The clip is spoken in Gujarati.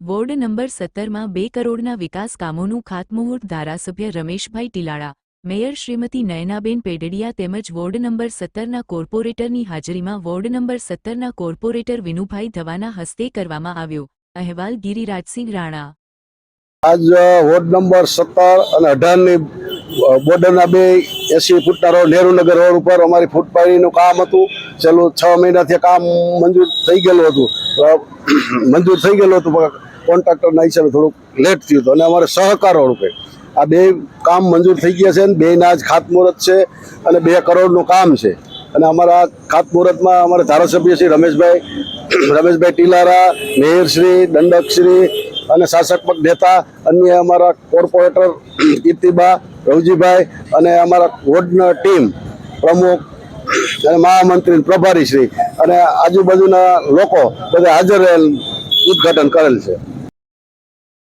વોર્ડ નંબર 17માં 2 કરોડના વિકાસ કામોનું ખાતમુહૂર્ત ધારાસભ્ય રમેશભાઈ ટીલાળા, મેયર શ્રીમતી નયનાબેન પેડડિયા તેમજ વોર્ડ નંબર 17ના કોર્પોરેટરની હાજરીમાં વોર્ડ નંબર 17ના કોર્પોરેટર વિનુભાઈ ધવાના હસ્તે કરવામાં આવ્યો. અહેવાલ ગિરિરાજસિંહ રાણા. આજ વોર્ડ નંબર 17 અને 18ની બોર્ડરના 80 ફૂટના રોડ નહેરુનગર રોડ ઉપર અમારી ફૂટપાથીનું કામ હતું. છેલ્લું 6 મહિનાથી કામ મંજૂર થઈ ગયેલું હતું પણ કોન્ટ્રાક્ટરના હિસાબે થોડુંક લેટ થયું હતું અને અમારે સહકાર રોડ ઉપર આ 2 કામ મંજૂર થઈ ગયા છે અને 2ના જ ખાતમુહૂર્ત છે અને 2 કરોડનું કામ છે. અને અમારા ખાતમુહૂર્તમાં અમારા ધારાસભ્ય શ્રી રમેશભાઈ ટીલારા, મેયરશ્રી, દંડકશ્રી અને શાસક પક્ષ નેતા, અન્ય અમારા કોર્પોરેટર કીર્તિબા, રવજીભાઈ અને અમારા વોર્ડના ટીમ પ્રમુખ અને મહામંત્રી, પ્રભારીશ્રી અને આજુબાજુના લોકો બધા હાજર રહેલ ઉદ્ઘાટન કરેલ છે.